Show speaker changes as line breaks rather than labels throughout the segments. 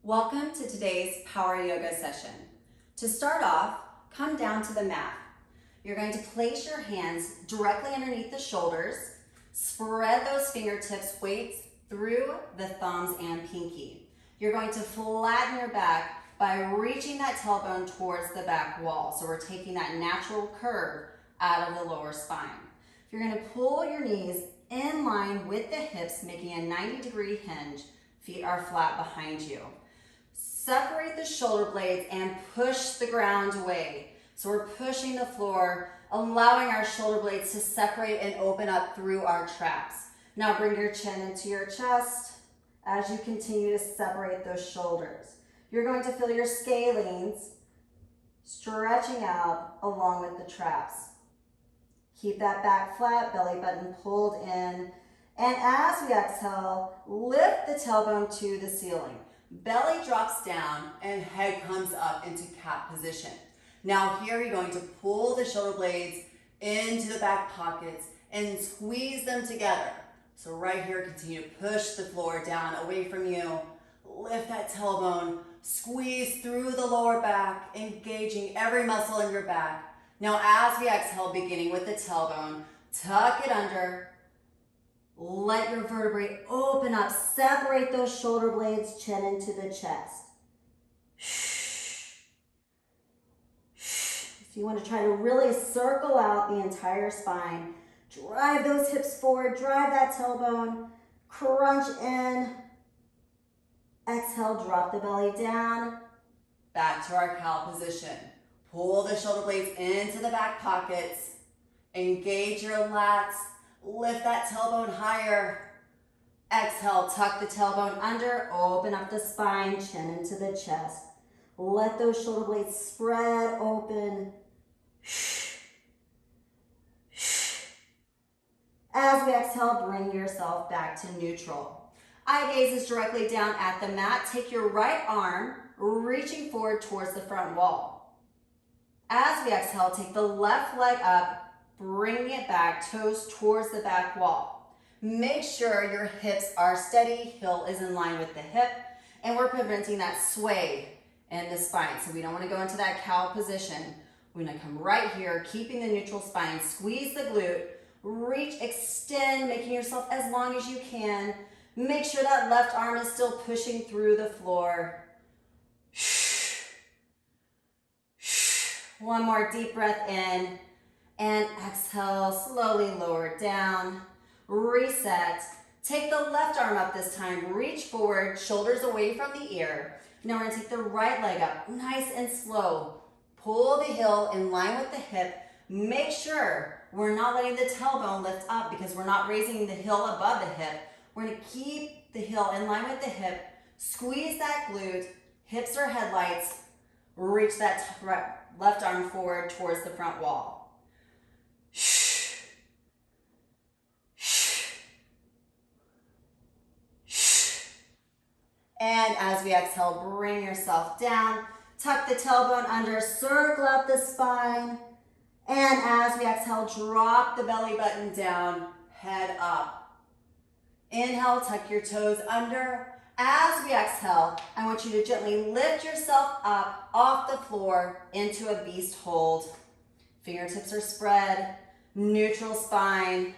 Welcome to today's Power Yoga session. To start off, come down to the mat. You're going to place your hands directly underneath the shoulders, spread those fingertips, weights through the thumbs and pinky. You're going to flatten your back by reaching that tailbone towards the back wall. So we're taking that natural curve out of the lower spine. You're going to pull your knees in line with the hips, making a 90-degree hinge. Feet are flat behind you. Separate the shoulder blades and push the ground away. So we're pushing the floor, allowing our shoulder blades to separate and open up through our traps. Now bring your chin into your chest as you continue to separate those shoulders. You're going to feel your scalenes stretching out along with the traps. Keep that back flat, belly button pulled in. And as we exhale, lift the tailbone to the ceiling. Belly drops down and head comes up into cat position. Now here you're going to pull the shoulder blades into the back pockets and squeeze them together. So right here, continue to push the floor down away from you. Lift that tailbone, squeeze through the lower back, engaging every muscle in your back. Now as we exhale, beginning with the tailbone, tuck it under. Let your vertebrae open up, separate those shoulder blades, chin into the chest. If you want to try to really circle out the entire spine, drive those hips forward, drive that tailbone, crunch in. Exhale, drop the belly down, back to our cow position. Pull the shoulder blades into the back pockets, engage your lats. Lift that tailbone higher. Exhale, tuck the tailbone under, open up the spine, chin into the chest. Let those shoulder blades spread open. As we exhale, bring yourself back to neutral. Eye gaze is directly down at the mat. Take your right arm, reaching forward towards the front wall. As we exhale, take the left leg up, bring it back, toes towards the back wall. Make sure your hips are steady, heel is in line with the hip, and we're preventing that sway in the spine. So we don't want to go into that cow position. We're going to come right here, keeping the neutral spine, squeeze the glute, reach, extend, making yourself as long as you can. Make sure that left arm is still pushing through the floor. One more deep breath in. And exhale, slowly lower down, reset. Take the left arm up this time, reach forward, shoulders away from the ear. Now we're gonna take the right leg up, nice and slow. Pull the heel in line with the hip. Make sure we're not letting the tailbone lift up because we're not raising the heel above the hip. We're gonna keep the heel in line with the hip, squeeze that glute, hips are headlights, reach that left arm forward towards the front wall. And as we exhale, bring yourself down, tuck the tailbone under, circle out the spine. And as we exhale, drop the belly button down, head up. Inhale, tuck your toes under. As we exhale, I want you to gently lift yourself up off the floor into a beast hold. Fingertips are spread, neutral spine.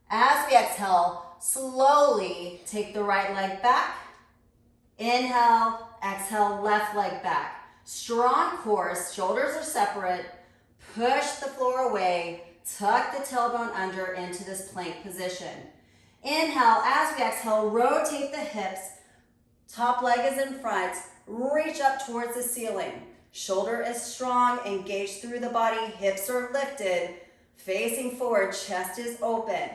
As we exhale, slowly take the right leg back. Inhale, exhale, left leg back. Strong core, shoulders are separate. Push the floor away. Tuck the tailbone under into this plank position. Inhale, as we exhale, rotate the hips. Top leg is in front. Reach up towards the ceiling. Shoulder is strong, engaged through the body. Hips are lifted. Facing forward, chest is open.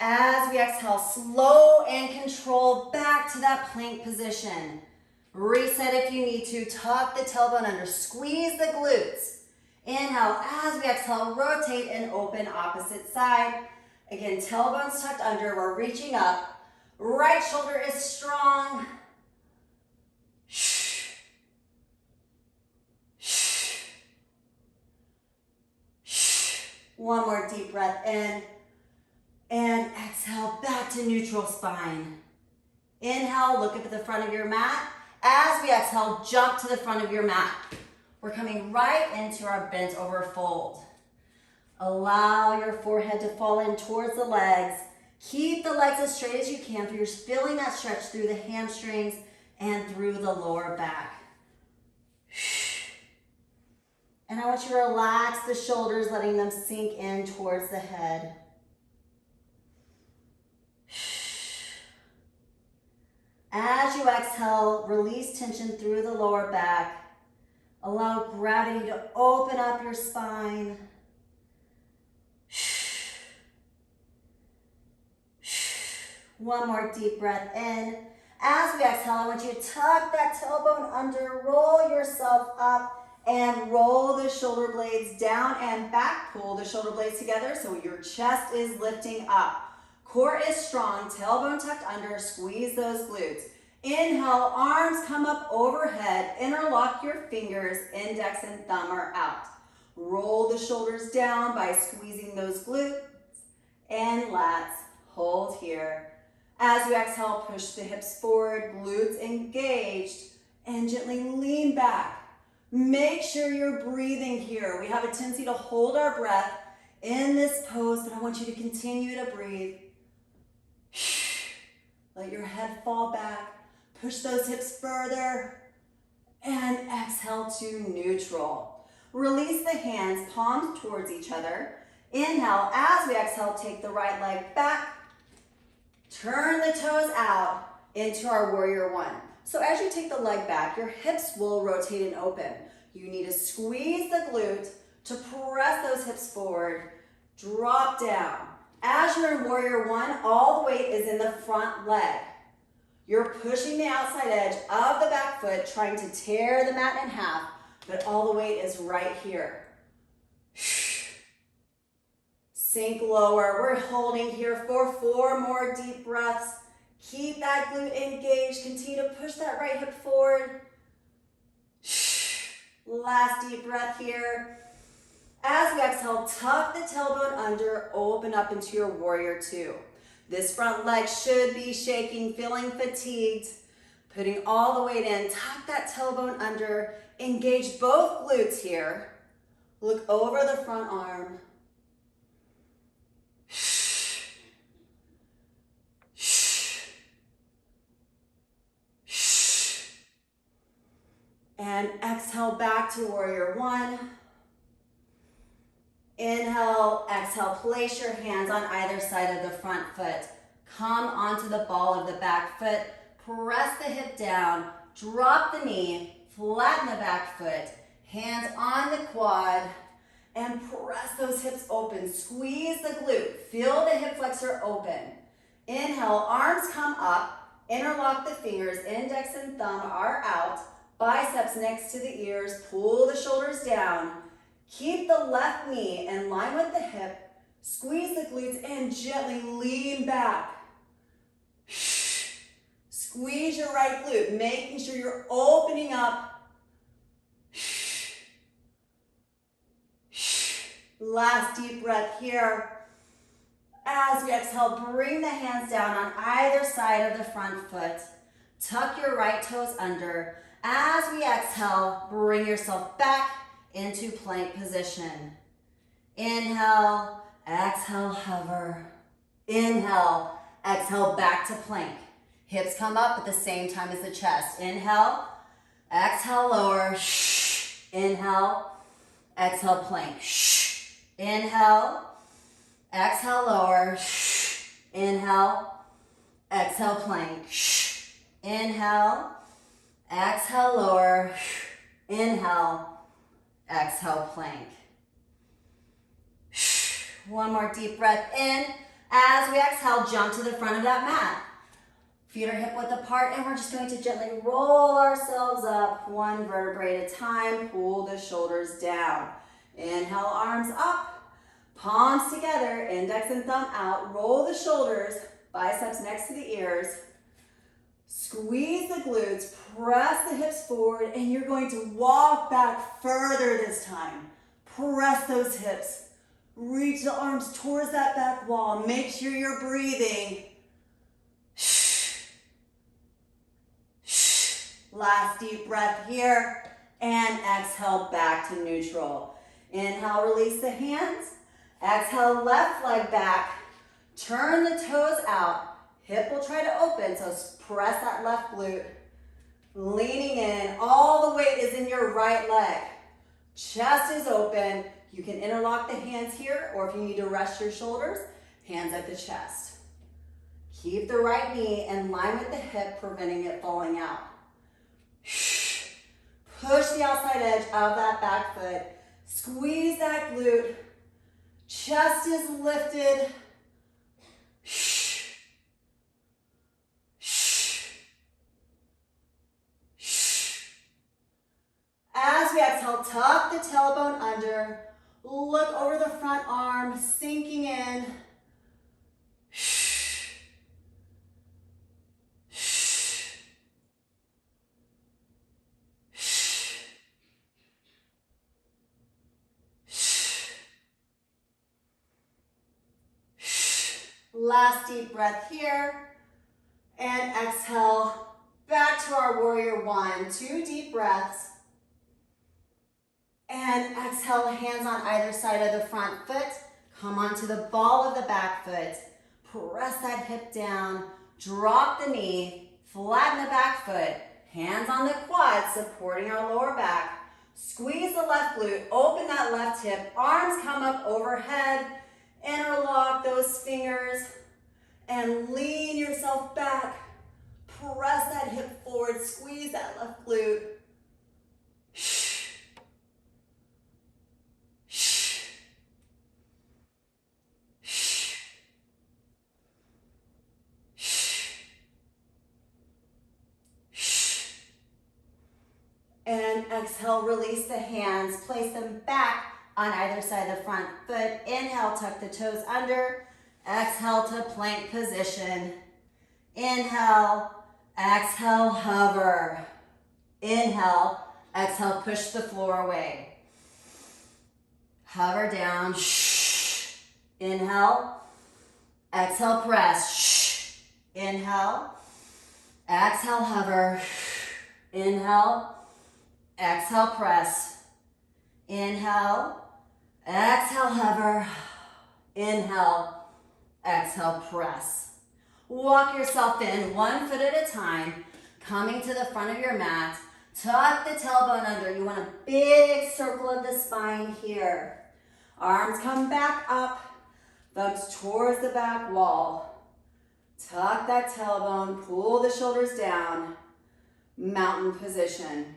As we exhale, slow and control back to that plank position. Reset if you need to. Tuck the tailbone under. Squeeze the glutes. Inhale. As we exhale, rotate and open opposite side. Again, tailbone's tucked under. We're reaching up. Right shoulder is strong. One more deep breath in. And exhale, back to neutral spine. Inhale, look up at the front of your mat. As we exhale, jump to the front of your mat. We're coming right into our bent over fold. Allow your forehead to fall in towards the legs. Keep the legs as straight as you can. You're feeling that stretch through the hamstrings and through the lower back. And I want you to relax the shoulders, letting them sink in towards the head. As you exhale, release tension through the lower back. Allow gravity to open up your spine. One more deep breath in. As we exhale, I want you to tuck that tailbone under, roll yourself up, and roll the shoulder blades down and back. Pull the shoulder blades together so your chest is lifting up. Core is strong, tailbone tucked under, squeeze those glutes. Inhale, arms come up overhead, interlock your fingers, index and thumb are out. Roll the shoulders down by squeezing those glutes and lats. Hold here. As you exhale, push the hips forward, glutes engaged, and gently lean back. Make sure you're breathing here. We have a tendency to hold our breath in this pose, but I want you to continue to breathe. Let your head fall back. Push those hips further. And exhale to neutral. Release the hands, palms towards each other. Inhale, as we exhale, take the right leg back. Turn the toes out into our warrior one. So as you take the leg back, your hips will rotate and open. You need to squeeze the glute to press those hips forward. Drop down. As you're in warrior one, all the weight is in the front leg. You're pushing the outside edge of the back foot, trying to tear the mat in half, but all the weight is right here. Sink lower. We're holding here for 4 more deep breaths. Keep that glute engaged. Continue to push that right hip forward. Last deep breath here. As we exhale, tuck the tailbone under, open up into your warrior two. This front leg should be shaking, feeling fatigued. Putting all the weight in, tuck that tailbone under, engage both glutes here. Look over the front arm. And exhale back to warrior one. Inhale, exhale, place your hands on either side of the front foot. Come onto the ball of the back foot. Press the hip down, drop the knee, flatten the back foot, hands on the quad, and press those hips open. Squeeze the glute, feel the hip flexor open. Inhale, arms come up, interlock the fingers, index and thumb are out, biceps next to the ears, pull the shoulders down. Keep the left knee in line with the hip, squeeze the glutes, and gently lean back. Squeeze your right glute, making sure you're opening up. Last deep breath here. As we exhale, bring the hands down on either side of the front foot. Tuck your right toes under. As we exhale, bring yourself back into plank position. Inhale, exhale, hover. Inhale, exhale, back to plank. Hips come up at the same time as the chest. Inhale, exhale, lower. Inhale, exhale, plank. Inhale, exhale, lower. Inhale, exhale, plank. Inhale, exhale, lower. Inhale, exhale, plank. One more deep breath in. As we exhale, jump to the front of that mat. Feet are hip width apart, and we're just going to gently roll ourselves up, one vertebrae at a time. Pull the shoulders down. Inhale, arms up, palms together, index and thumb out. Roll the shoulders, biceps next to the ears. Squeeze the glutes, press the hips forward, and you're going to walk back further this time. Press those hips. Reach the arms towards that back wall. Make sure you're breathing. Last deep breath here. And exhale back to neutral. Inhale, release the hands. Exhale, left leg back. Turn the toes out. Hip will try to open, so press that left glute. Leaning in, all the weight is in your right leg. Chest is open. You can interlock the hands here, or if you need to rest your shoulders, hands at the chest. Keep the right knee in line with the hip, preventing it falling out. Push the outside edge of that back foot. Squeeze that glute. Chest is lifted. As we exhale, tuck the tailbone under. Look over the front arm, sinking in. Last deep breath here. And exhale, back to our warrior one. 2 deep breaths. And exhale, hands on either side of the front foot. Come onto the ball of the back foot. Press that hip down. Drop the knee. Flatten the back foot. Hands on the quad, supporting our lower back. Squeeze the left glute. Open that left hip. Arms come up overhead. Interlock those fingers. And lean yourself back. Press that hip forward. Squeeze that left glute. And exhale, release the hands. Place them back on either side of the front foot. Inhale, tuck the toes under. Exhale to plank position. Inhale, exhale, hover. Inhale, exhale, push the floor away. Hover down. Inhale, exhale, press. Inhale, exhale, hover. Inhale, exhale, press. Inhale, exhale, hover. Inhale, exhale, press. Walk yourself in 1 foot at a time, coming to the front of your mat. Tuck the tailbone under. You want a big circle of the spine here. Arms come back up, thumbs towards the back wall. Tuck that tailbone, pull the shoulders down. Mountain position.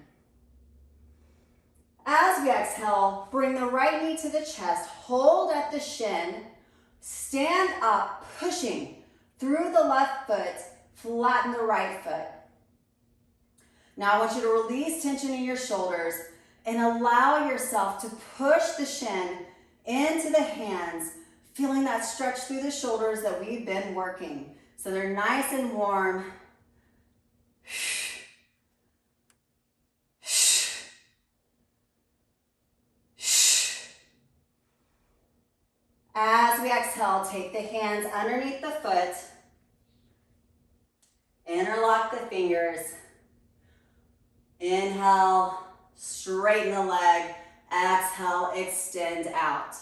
As we exhale, bring the right knee to the chest, hold at the shin, stand up, pushing through the left foot, flatten the right foot. Now I want you to release tension in your shoulders and allow yourself to push the shin into the hands, feeling that stretch through the shoulders that we've been working. So they're nice and warm. As we exhale, take the hands underneath the foot. Interlock the fingers. Inhale, straighten the leg. Exhale, extend out.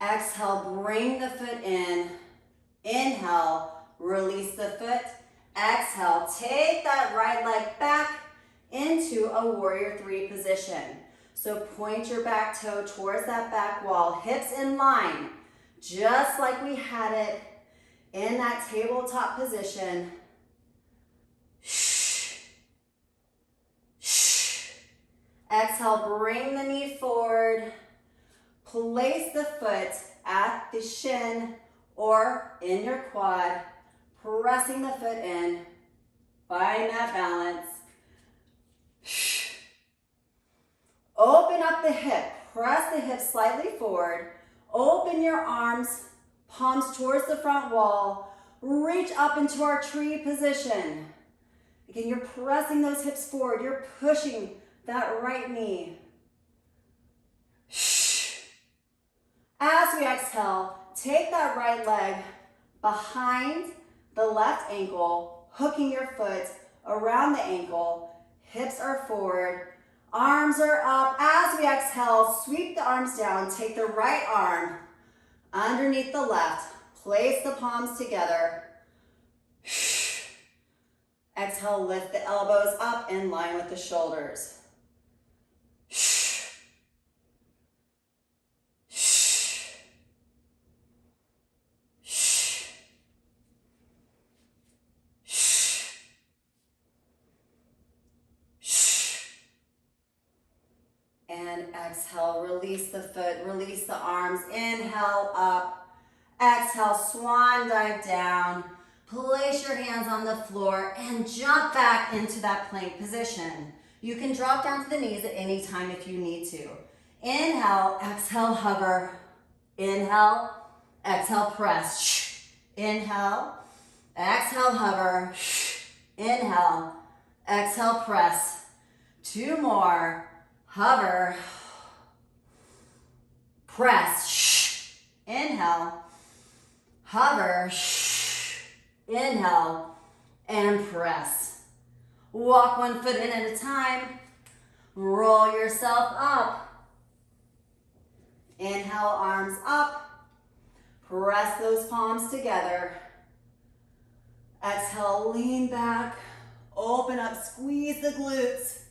Exhale, bring the foot in. Inhale, release the foot. Exhale, take that right leg back into a warrior 3 position. So point your back toe towards that back wall, hips in line, just like we had it in that tabletop position. Exhale, bring the knee forward. Place the foot at the shin or in your quad, pressing the foot in. Find that balance. Open up the hip. Press the hip slightly forward. Open your arms, palms towards the front wall. Reach up into our tree position. Again, you're pressing those hips forward. You're pushing that right knee. As we exhale, take that right leg behind the left ankle, hooking your foot around the ankle. Hips are forward. Arms are up. As we exhale, sweep the arms down. Take the right arm underneath the left. Place the palms together. Exhale, lift the elbows up in line with the shoulders. And exhale, release the foot, release the arms. Inhale, up. Exhale, swan dive down. Place your hands on the floor and jump back into that plank position. You can drop down to the knees at any time if you need to. Inhale, exhale, hover. Inhale, exhale, press. Inhale, exhale, hover. Inhale, exhale, press. 2 more. Hover, press, inhale, hover, inhale, and press. Walk 1 foot in at a time. Roll yourself up. Inhale, arms up. Press those palms together. Exhale, lean back. Open up, squeeze the glutes.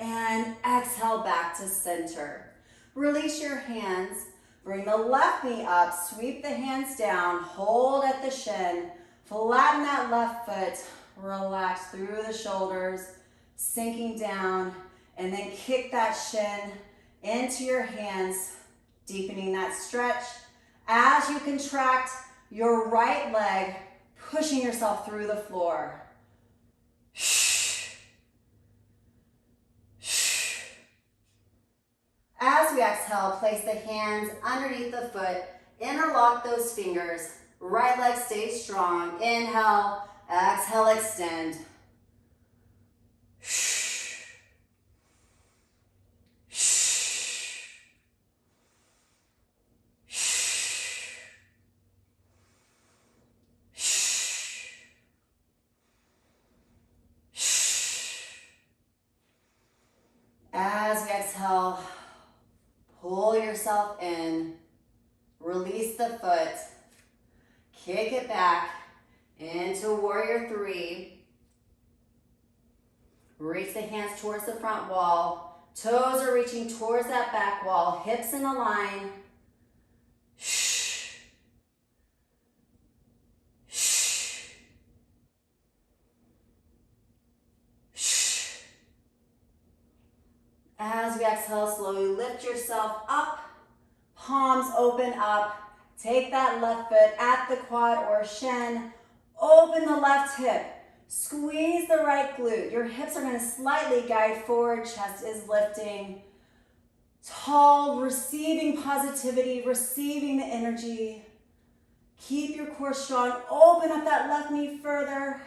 And exhale back to center. Release your hands. Bring the left knee up. Sweep the hands down. Hold at the shin. Flatten that left foot. Relax through the shoulders. Sinking down. And then kick that shin into your hands. Deepening that stretch. As you contract your right leg, pushing yourself through the floor. As we exhale, place the hands underneath the foot. Interlock those fingers. Right leg stays strong. Inhale, exhale, extend. As we exhale, pull yourself in, release the foot, kick it back into warrior 3. Reach the hands towards the front wall. Toes are reaching towards that back wall, hips in a line. As we exhale, slowly lift yourself up. Palms open up. Take that left foot at the quad or shin. Open the left hip. Squeeze the right glute. Your hips are going to slightly guide forward. Chest is lifting. Tall, receiving positivity, receiving the energy. Keep your core strong. Open up that left knee further.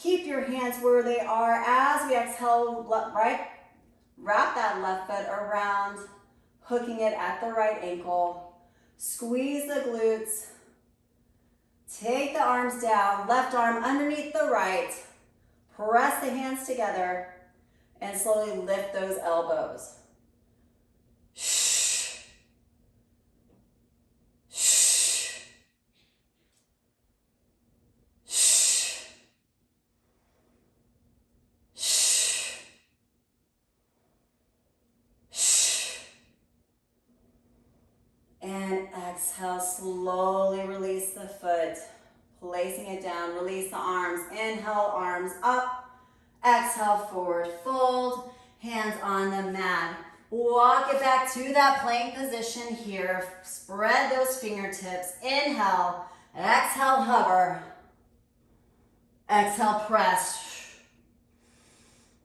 Keep your hands where they are. As we exhale, right, wrap that left foot around, hooking it at the right ankle. Squeeze the glutes. Take the arms down, left arm underneath the right. Press the hands together and slowly lift those elbows. And exhale, slowly release the foot, placing it down, release the arms. Inhale, arms up. Exhale, forward fold, hands on the mat. Walk it back to that plank position here. Spread those fingertips. Inhale, exhale, hover. Exhale, press.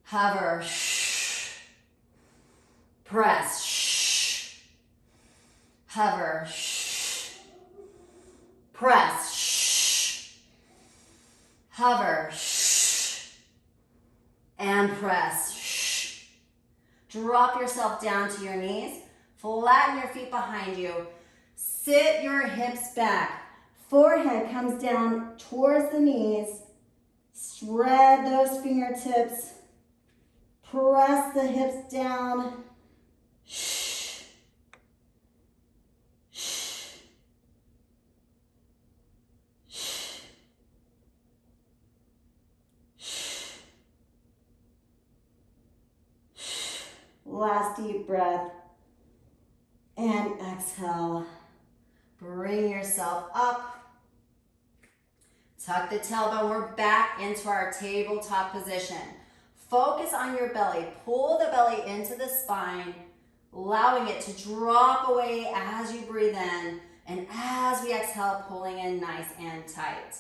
Hover. Press. Hover. Press. Hover. And press. Drop yourself down to your knees. Flatten your feet behind you. Sit your hips back. Forehead comes down towards the knees. Spread those fingertips. Press the hips down. Last deep breath. And exhale. Bring yourself up. Tuck the tailbone. We're back into our tabletop position. Focus on your belly. Pull the belly into the spine, allowing it to drop away as you breathe in. And as we exhale, pulling in nice and tight.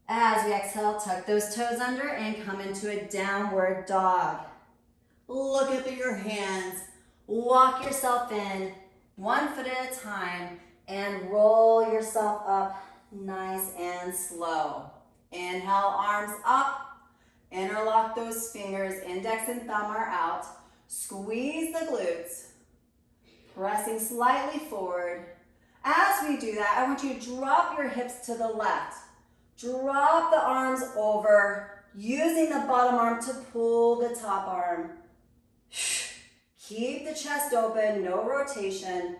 As we exhale, tuck those toes under and come into a downward dog. Look up at your hands. Walk yourself in, 1 foot at a time, and roll yourself up nice and slow. Inhale, arms up. Interlock those fingers. Index and thumb are out. Squeeze the glutes. Pressing slightly forward. As we do that, I want you to drop your hips to the left. Drop the arms over, using the bottom arm to pull the top arm. Keep the chest open, no rotation.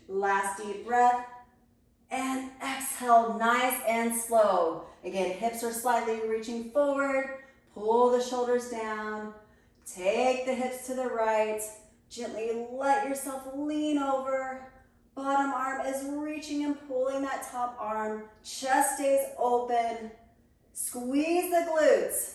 Last deep breath. And exhale, nice and slow. Again, hips are slightly reaching forward. Pull the shoulders down. Take the hips to the right. Gently let yourself lean over. Bottom arm is reaching and pulling that top arm. Chest stays open. Squeeze the glutes.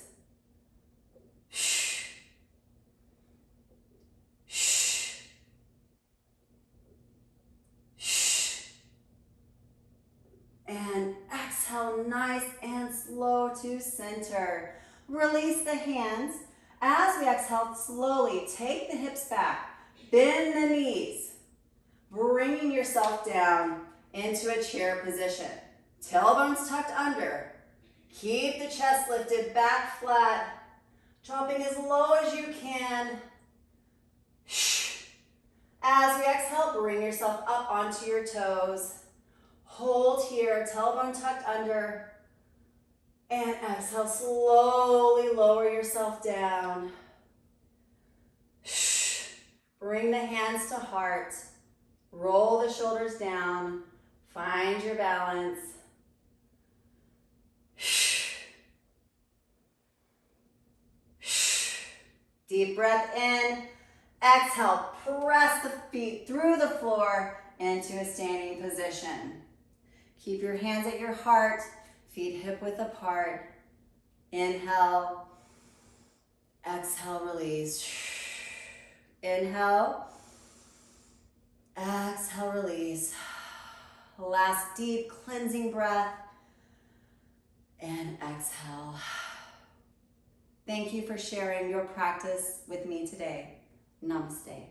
And exhale, nice and slow to center. Release the hands. As we exhale, slowly take the hips back. Bend the knees. Bringing yourself down into a chair position. Tailbones tucked under. Keep the chest lifted, back flat. Dropping as low as you can. As we exhale, bring yourself up onto your toes. Hold here, tailbone tucked under. And exhale, slowly lower yourself down. Bring the hands to heart. Roll the shoulders down. Find your balance. Deep breath in. Exhale, press the feet through the floor into a standing position. Keep your hands at your heart. Feet hip width apart. Inhale. Exhale, release. Inhale. Exhale, release. Last deep cleansing breath. And exhale. Thank you for sharing your practice with me today. Namaste.